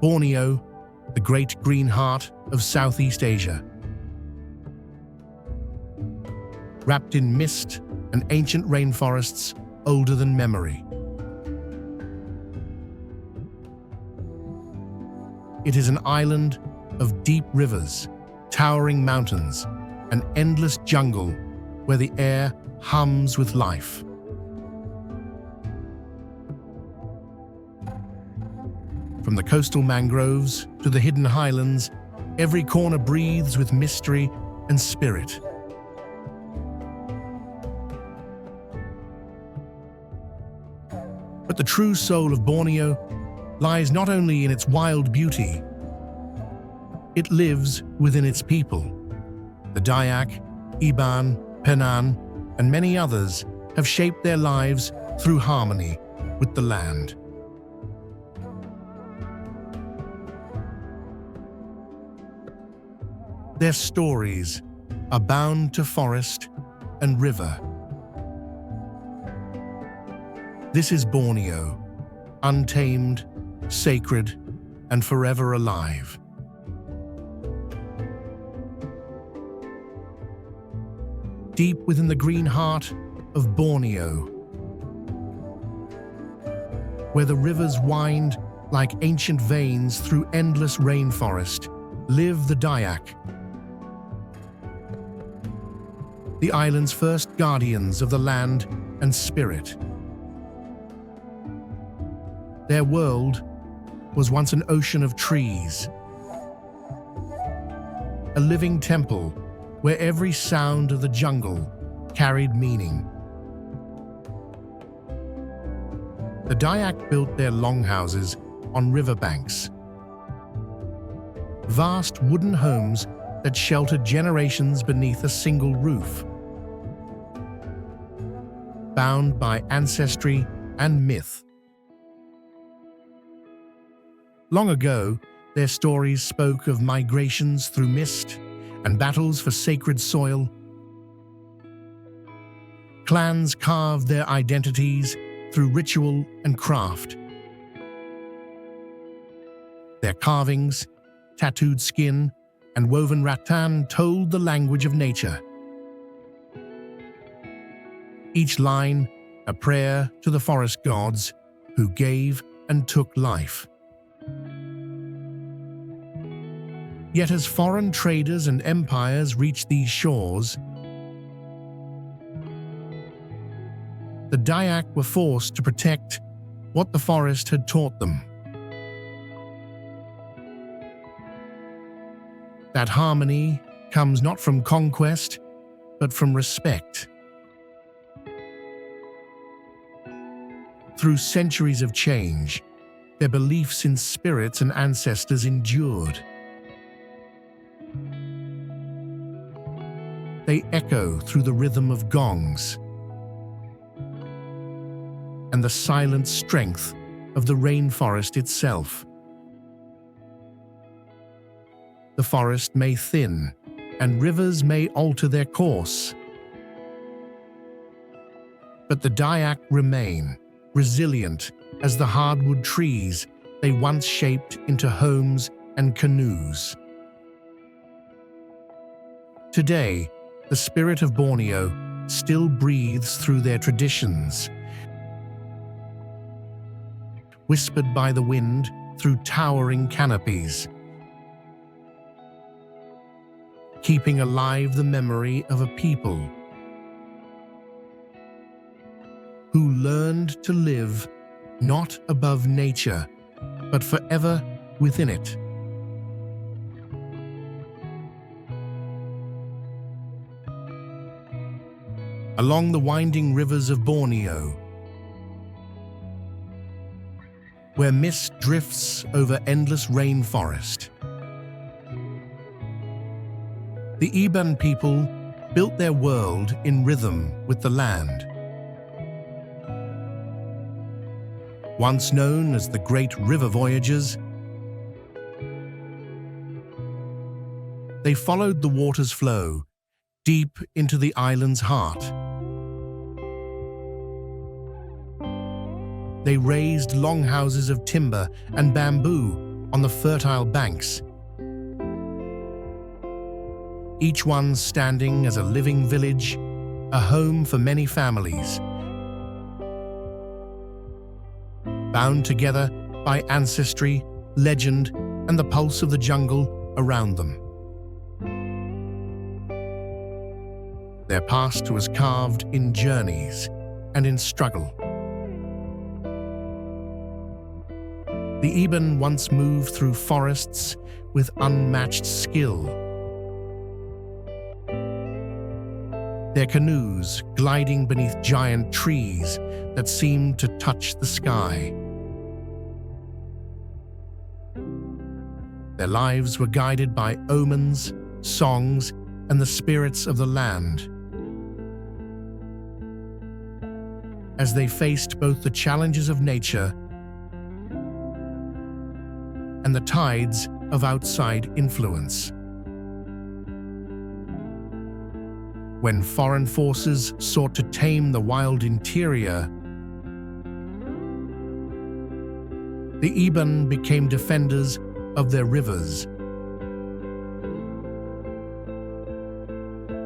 Borneo, the great green heart of Southeast Asia. Wrapped in mist and ancient rainforests older than memory. It is an island of deep rivers, towering mountains, an endless jungle where the air hums with life. From the coastal mangroves to the hidden highlands, every corner breathes with mystery and spirit. But the true soul of Borneo lies not only in its wild beauty, it lives within its people. The Dayak, Iban, Penan, and many others have shaped their lives through harmony with the land. Their stories are bound to forest and river. This is Borneo, untamed, sacred, and forever alive. Deep within the green heart of Borneo, where the rivers wind like ancient veins through endless rainforest, live the Dayak, the island's first guardians of the land and spirit. Their world was once an ocean of trees, a living temple where every sound of the jungle carried meaning. The Dayak built their longhouses on riverbanks, vast wooden homes that sheltered generations beneath a single roof. Bound by ancestry and myth. Long ago, their stories spoke of migrations through mist and battles for sacred soil. Clans carved their identities through ritual and craft. Their carvings, tattooed skin, and woven rattan told the language of nature. Each line a prayer to the forest gods who gave and took life. Yet as foreign traders and empires reached these shores, the Dayak were forced to protect what the forest had taught them. That harmony comes not from conquest, but from respect. Through centuries of change, their beliefs in spirits and ancestors endured. They echo through the rhythm of gongs and the silent strength of the rainforest itself. The forest may thin, and rivers may alter their course, but the Dayak remain, resilient as the hardwood trees they once shaped into homes and canoes. Today, the spirit of Borneo still breathes through their traditions, whispered by the wind through towering canopies, keeping alive the memory of a people who learned to live not above nature, but forever within it. Along the winding rivers of Borneo, where mist drifts over endless rainforest, the Iban people built their world in rhythm with the land. Once known as the Great River Voyagers, they followed the water's flow deep into the island's heart. They raised longhouses of timber and bamboo on the fertile banks, each one standing as a living village, a home for many families, bound together by ancestry, legend, and the pulse of the jungle around them. Their past was carved in journeys and in struggle. The Iban once moved through forests with unmatched skill. Their canoes gliding beneath giant trees that seemed to touch the sky. Their lives were guided by omens, songs, and the spirits of the land. As they faced both the challenges of nature and the tides of outside influence. When foreign forces sought to tame the wild interior, the Iban became defenders of their rivers,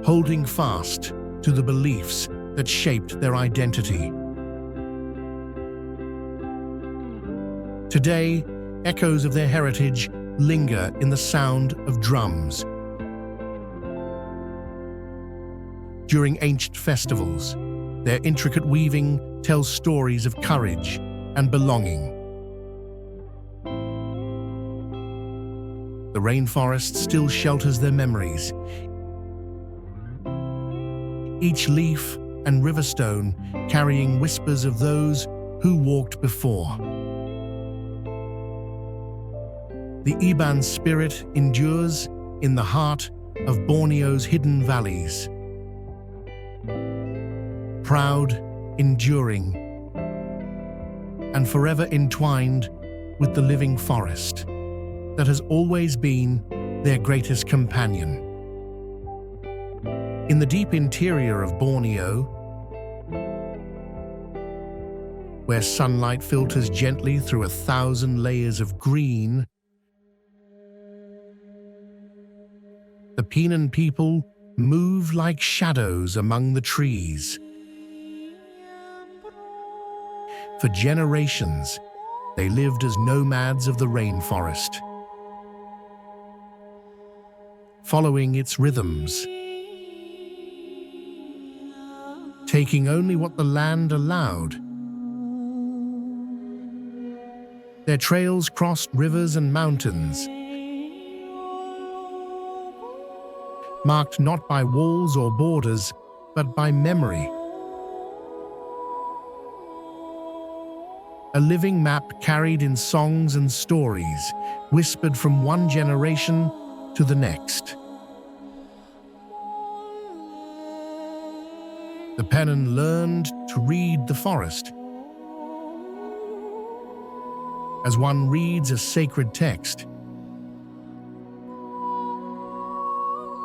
holding fast to the beliefs that shaped their identity. Today, echoes of their heritage linger in the sound of drums. During ancient festivals, their intricate weaving tells stories of courage and belonging. The rainforest still shelters their memories. Each leaf and riverstone carrying whispers of those who walked before. The Iban spirit endures in the heart of Borneo's hidden valleys. Proud, enduring, and forever entwined with the living forest that has always been their greatest companion. In the deep interior of Borneo, where sunlight filters gently through 1,000 layers of green, the Penan people move like shadows among the trees. For generations, they lived as nomads of the rainforest, following its rhythms, taking only what the land allowed. Their trails crossed rivers and mountains, marked not by walls or borders, but by memory. A living map carried in songs and stories, whispered from one generation to the next. The Penan learned to read the forest as one reads a sacred text.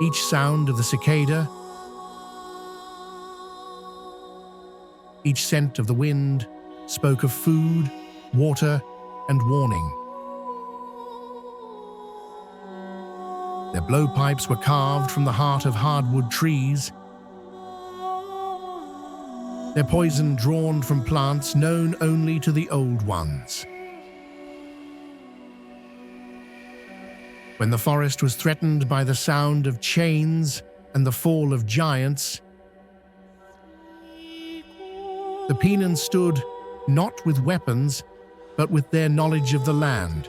Each sound of the cicada, each scent of the wind spoke of food, water, and warning. Their blowpipes were carved from the heart of hardwood trees, their poison drawn from plants known only to the old ones. When the forest was threatened by the sound of chains and the fall of giants, the Penan stood not with weapons, but with their knowledge of the land.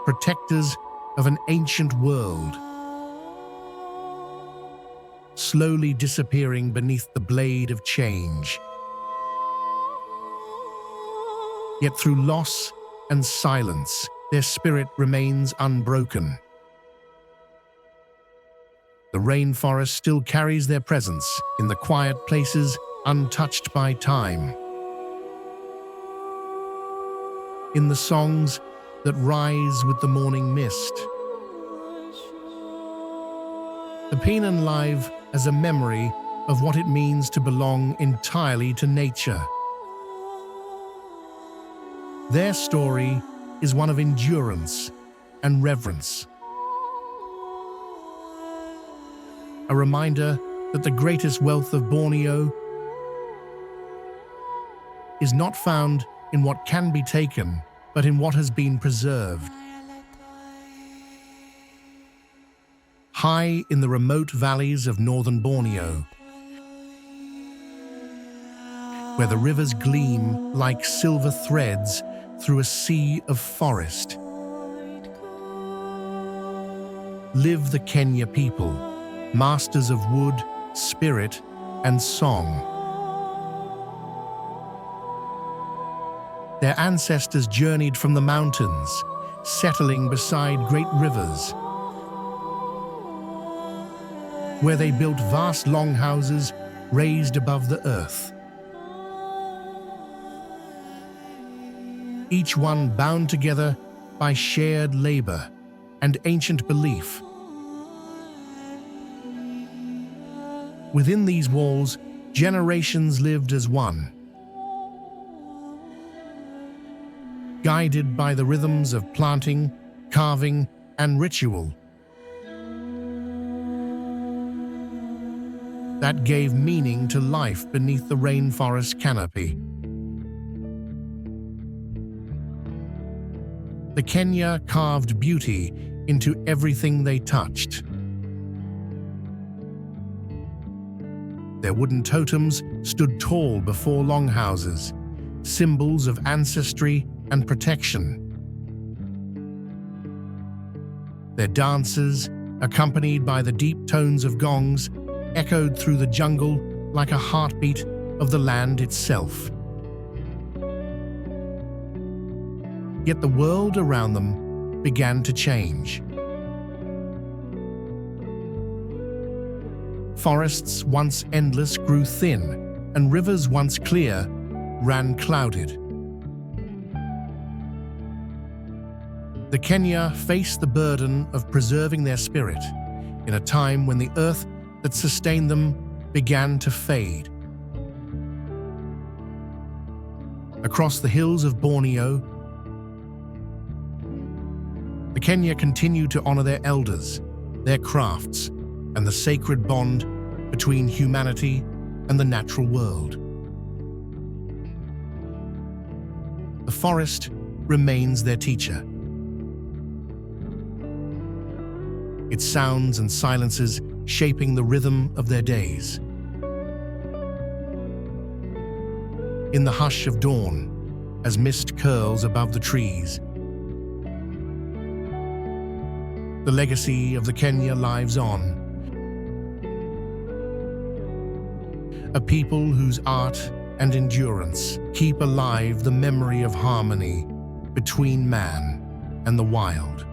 Protectors of an ancient world, slowly disappearing beneath the blade of change. Yet through loss and silence, their spirit remains unbroken. The rainforest still carries their presence in the quiet places untouched by time. In the songs that rise with the morning mist. The Penan live as a memory of what it means to belong entirely to nature. Their story is one of endurance and reverence. A reminder that the greatest wealth of Borneo is not found in what can be taken, but in what has been preserved. High in the remote valleys of northern Borneo, where the rivers gleam like silver threads through a sea of forest, live the Kenyah people, masters of wood, spirit, and song. Their ancestors journeyed from the mountains, settling beside great rivers, where they built vast longhouses raised above the earth. Each one bound together by shared labor and ancient belief. Within these walls, generations lived as one, guided by the rhythms of planting, carving, and ritual that gave meaning to life beneath the rainforest canopy. The Kenyah carved beauty into everything they touched. Their wooden totems stood tall before longhouses, symbols of ancestry and protection. Their dances, accompanied by the deep tones of gongs, echoed through the jungle like a heartbeat of the land itself. Yet the world around them began to change. Forests once endless grew thin, and rivers once clear ran clouded. The Kenyah faced the burden of preserving their spirit in a time when the earth that sustained them began to fade. Across the hills of Borneo, the Kenyah continued to honor their elders, their crafts, and the sacred bond between humanity and the natural world. The forest remains their teacher. Its sounds and silences shaping the rhythm of their days. In the hush of dawn, as mist curls above the trees, the legacy of the Kenyah lives on. A people whose art and endurance keep alive the memory of harmony between man and the wild.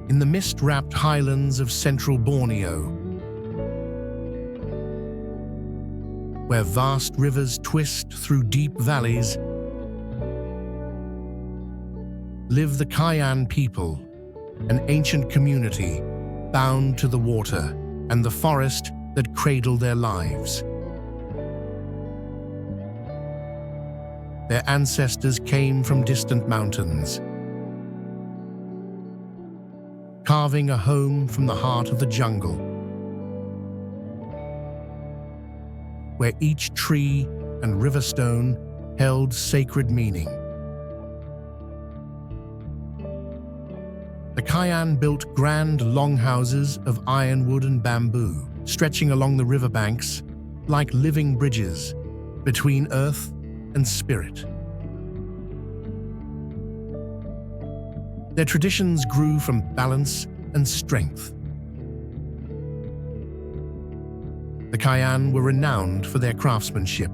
In the mist-wrapped highlands of central Borneo, where vast rivers twist through deep valleys, live the Kayan people, an ancient community bound to the water and the forest that cradle their lives. Their ancestors came from distant mountains, carving a home from the heart of the jungle, where each tree and river stone held sacred meaning. The Kayan built grand longhouses of ironwood and bamboo, stretching along the riverbanks like living bridges between earth and spirit. Their traditions grew from balance and strength. The Kayan were renowned for their craftsmanship,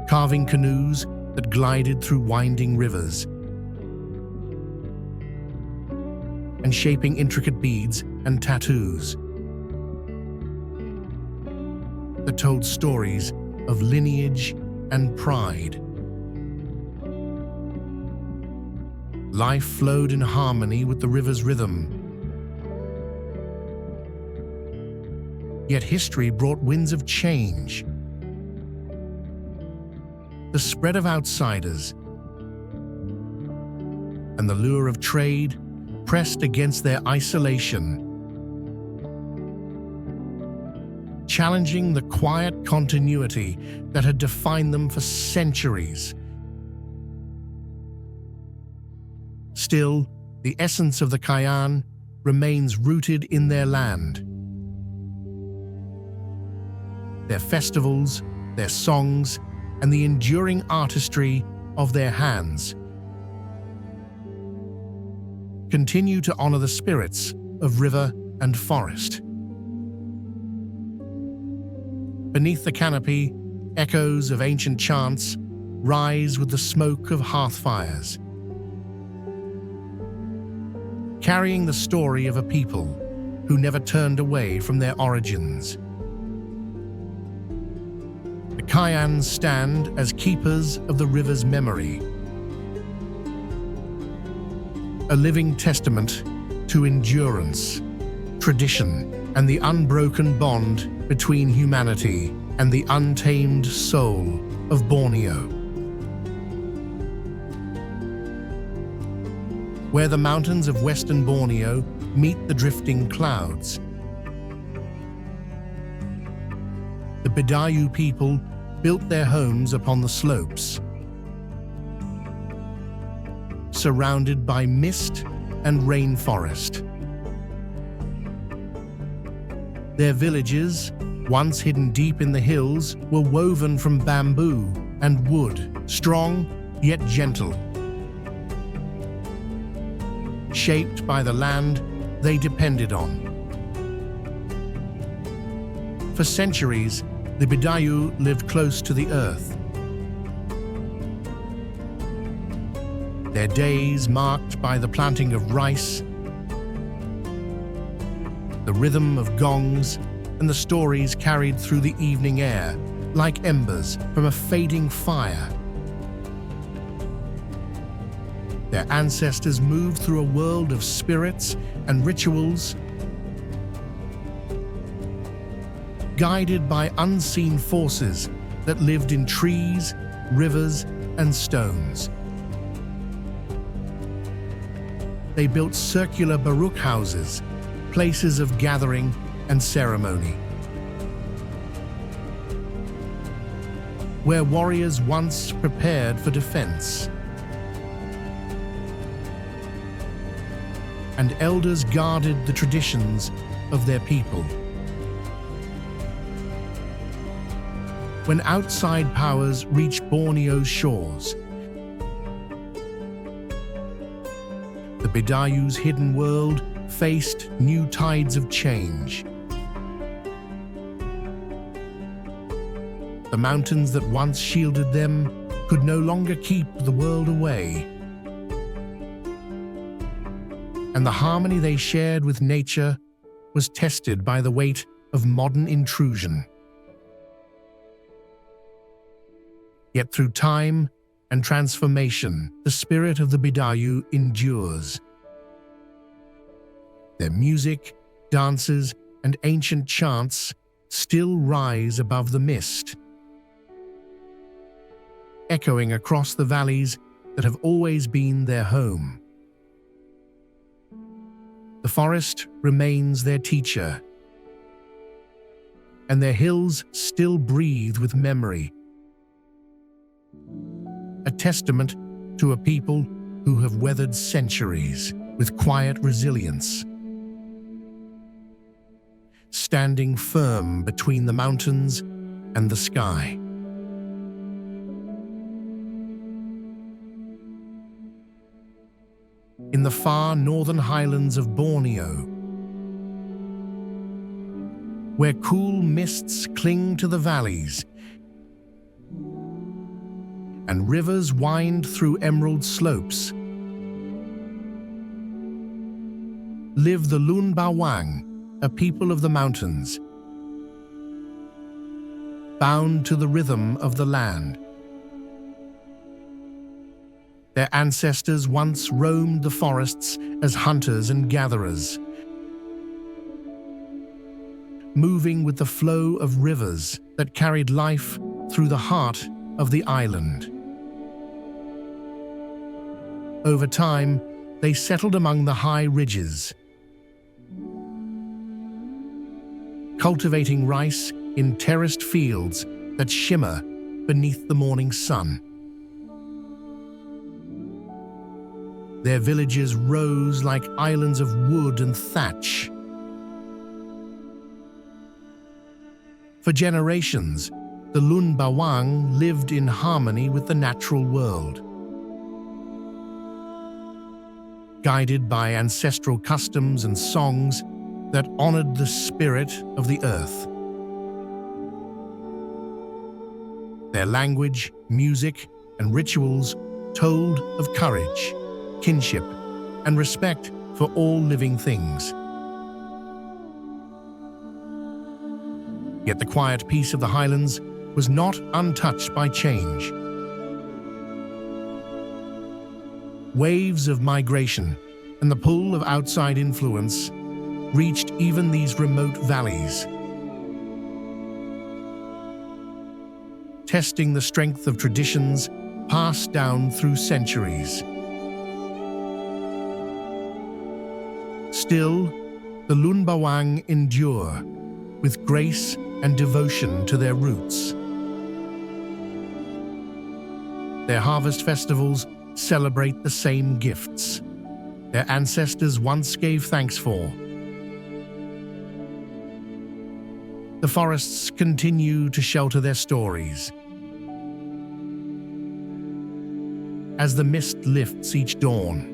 carving canoes that glided through winding rivers and shaping intricate beads and tattoos that told stories of lineage and pride. Life flowed in harmony with the river's rhythm, Yet history brought winds of change. The spread of outsiders and the lure of trade pressed against their isolation, challenging the quiet continuity that had defined them for centuries. Still, the essence of the Kayan remains rooted in their land. Their festivals, their songs, and the enduring artistry of their hands continue to honor the spirits of river and forest. Beneath the canopy, echoes of ancient chants rise with the smoke of hearth fires, carrying the story of a people who never turned away from their origins. The Kayans stand as keepers of the river's memory, a living testament to endurance, tradition, and the unbroken bond between humanity and the untamed soul of Borneo. Where the mountains of western Borneo meet the drifting clouds, the Bidayuh people built their homes upon the slopes, surrounded by mist and rainforest. Their villages, once hidden deep in the hills, were woven from bamboo and wood, strong yet gentle. Shaped by the land they depended on. For centuries, the Bidayuh lived close to the earth. Their days marked by the planting of rice, the rhythm of gongs, and the stories carried through the evening air like embers from a fading fire. Their ancestors moved through a world of spirits and rituals, guided by unseen forces that lived in trees, rivers, and stones. They built circular baruch houses, places of gathering and ceremony, where warriors once prepared for defense, and elders guarded the traditions of their people. When outside powers reached Borneo's shores, the Bidayuh's hidden world faced new tides of change. The mountains that once shielded them could no longer keep the world away, and the harmony they shared with nature was tested by the weight of modern intrusion. Yet through time and transformation, the spirit of the Bidayuh endures. Their music, dances, and ancient chants still rise above the mist, echoing across the valleys that have always been their home. The forest remains their teacher, and their hills still breathe with memory, a testament to a people who have weathered centuries with quiet resilience, standing firm between the mountains and the sky. In the far northern highlands of Borneo, where cool mists cling to the valleys and rivers wind through emerald slopes, live the Lun Bawang, a people of the mountains, bound to the rhythm of the land. Their ancestors once roamed the forests as hunters and gatherers, moving with the flow of rivers that carried life through the heart of the island. Over time, they settled among the high ridges, cultivating rice in terraced fields that shimmer beneath the morning sun. Their villages rose like islands of wood and thatch. For generations, the Lun Bawang lived in harmony with the natural world, guided by ancestral customs and songs that honored the spirit of the earth. Their language, music, and rituals told of courage, kinship, and respect for all living things. Yet the quiet peace of the highlands was not untouched by change. Waves of migration and the pull of outside influence reached even these remote valleys, testing the strength of traditions passed down through centuries. Still, the Lun Bawang endure with grace and devotion to their roots. Their harvest festivals celebrate the same gifts their ancestors once gave thanks for. The forests continue to shelter their stories. As the mist lifts each dawn,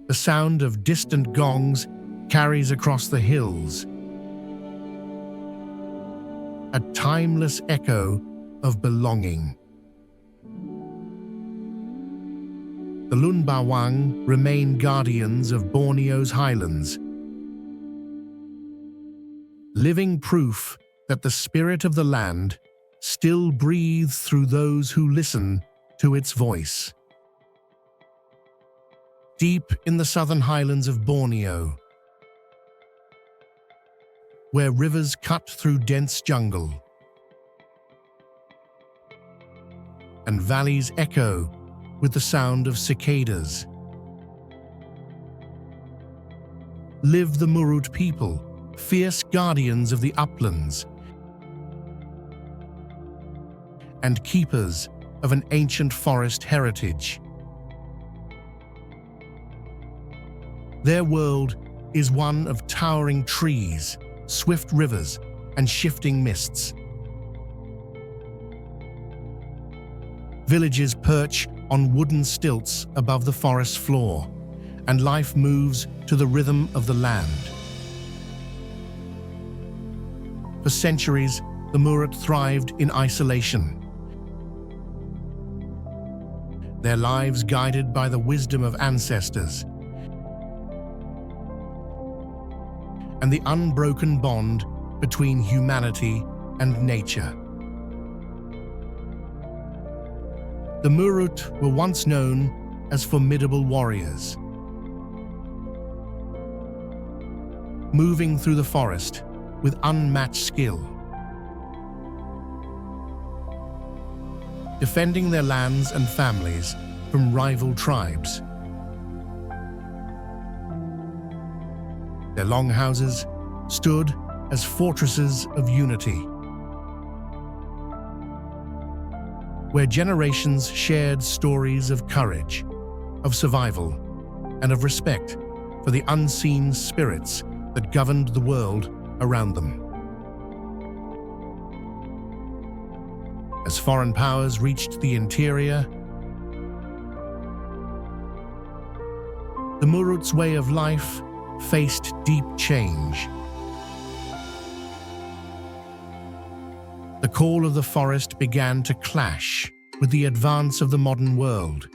the sound of distant gongs carries across the hills, a timeless echo of belonging. The Lun Bawang remain guardians of Borneo's highlands, living proof that the spirit of the land still breathes through those who listen to its voice. Deep in the southern highlands of Borneo, where rivers cut through dense jungle and valleys echo with the sound of cicadas, live the Murut people, fierce guardians of the uplands and keepers of an ancient forest heritage. Their world is one of towering trees, swift rivers, and shifting mists. Villages perch on wooden stilts above the forest floor, and life moves to the rhythm of the land. For centuries, the Murut thrived in isolation, their lives guided by the wisdom of ancestors and the unbroken bond between humanity and nature. The Murut were once known as formidable warriors, moving through the forest with unmatched skill, defending their lands and families from rival tribes. Their longhouses stood as fortresses of unity, where generations shared stories of courage, of survival, and of respect for the unseen spirits that governed the world around them. As foreign powers reached the interior, the Murut's way of life faced deep change. The call of the forest began to clash with the advance of the modern world.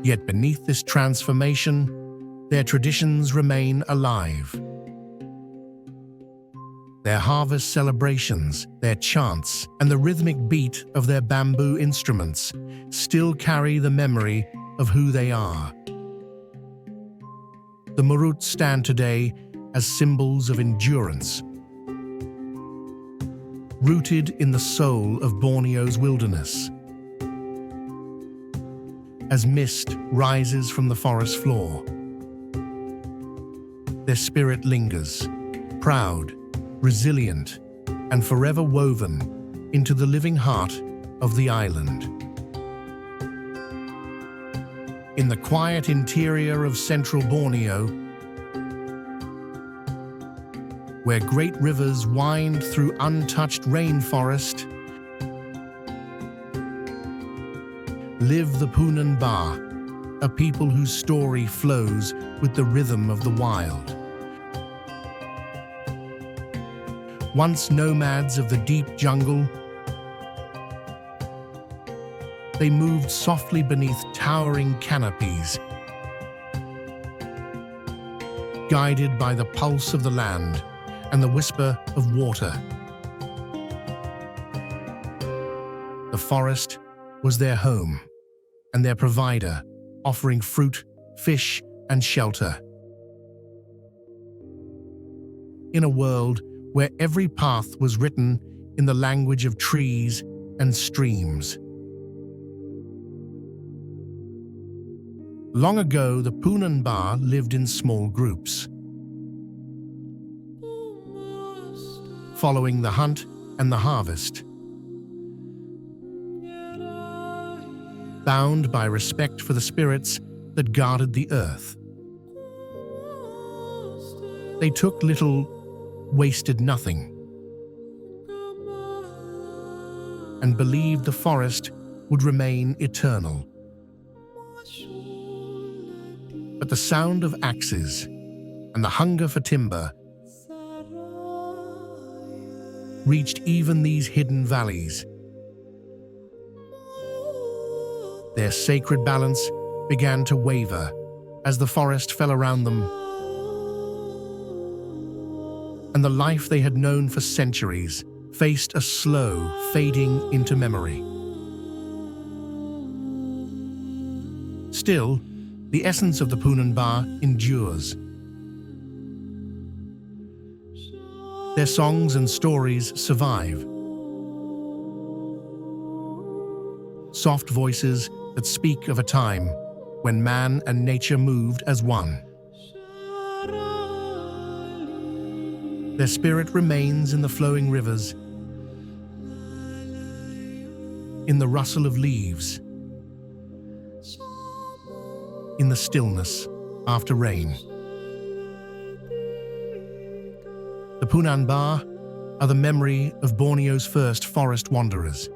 Yet beneath this transformation, their traditions remain alive. Their harvest celebrations, their chants, and the rhythmic beat of their bamboo instruments still carry the memory of who they are. The Murut stand today as symbols of endurance, rooted in the soul of Borneo's wilderness. As mist rises from the forest floor, their spirit lingers, proud, resilient, and forever woven into the living heart of the island. In the quiet interior of central Borneo, where great rivers wind through untouched rainforest, live the Punan Bah, a people whose story flows with the rhythm of the wild. Once nomads of the deep jungle, they moved softly beneath towering canopies, guided by the pulse of the land and the whisper of water. The forest was their home and their provider, offering fruit, fish, and shelter. In a world where every path was written in the language of trees and streams. Long ago, the Punan Bah lived in small groups, following the hunt and the harvest. Bound by respect for the spirits that guarded the earth. They took little, wasted nothing, and believed the forest would remain eternal. But the sound of axes and the hunger for timber reached even these hidden valleys. Their sacred balance began to waver as the forest fell around them, and the life they had known for centuries faced a slow fading into memory. Still, the essence of the Punan Bah endures. Their songs and stories survive. Soft voices that speak of a time when man and nature moved as one. Their spirit remains in the flowing rivers, in the rustle of leaves, in the stillness after rain. The Punan Bah are the memory of Borneo's first forest wanderers,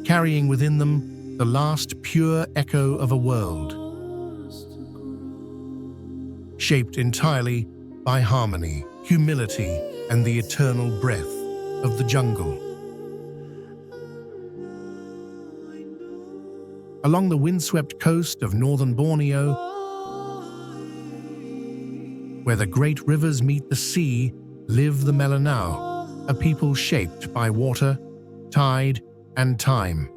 carrying within them the last pure echo of a world, shaped entirely by harmony, humility, and the eternal breath of the jungle. Along the windswept coast of northern Borneo, where the great rivers meet the sea, live the Melanau, a people shaped by water, tide, and time.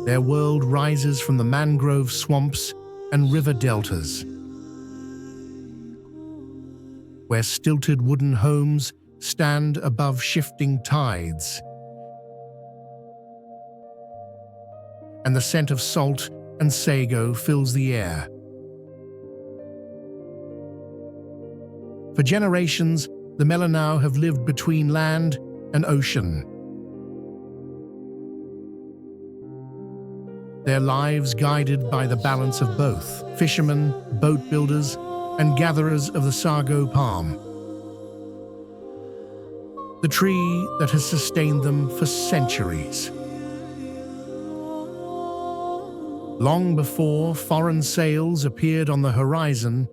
Their world rises from the mangrove swamps and river deltas, where stilted wooden homes stand above shifting tides, and the scent of salt and sago fills the air. For generations, the Melanau have lived between land and ocean. Their lives guided by the balance of both, fishermen, boat builders, and gatherers of the sago palm, the tree that has sustained them for centuries. Long before foreign sails appeared on the horizon,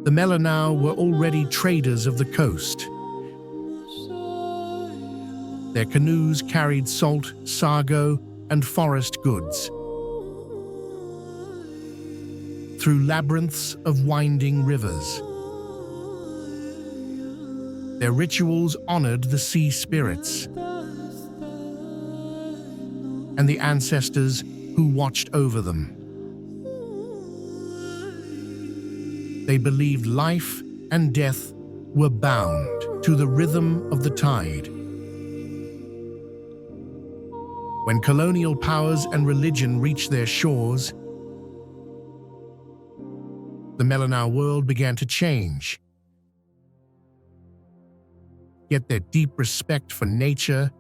the Melanau were already traders of the coast. Their canoes carried salt, sago, and forest goods through labyrinths of winding rivers. Their rituals honored the sea spirits, and the ancestors who watched over them. They believed life and death were bound to the rhythm of the tide. When colonial powers and religion reached their shores, the Melanau world began to change. Yet their deep respect for nature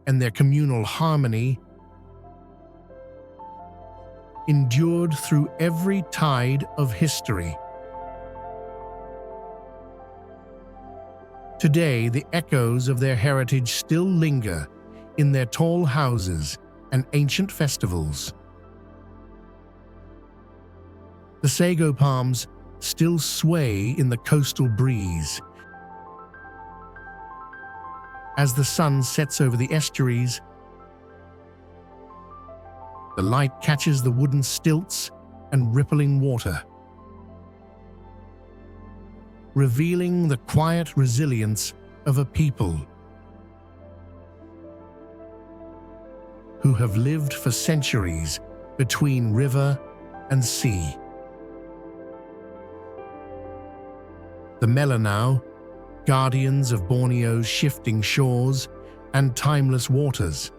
and their communal harmony endured through every tide of history. Today, the echoes of their heritage still linger in their tall houses and ancient festivals. The sago palms still sway in the coastal breeze. As the sun sets over the estuaries, the light catches the wooden stilts and rippling water, revealing the quiet resilience of a people who have lived for centuries between river and sea. The Melanau, guardians of Borneo's shifting shores and timeless waters,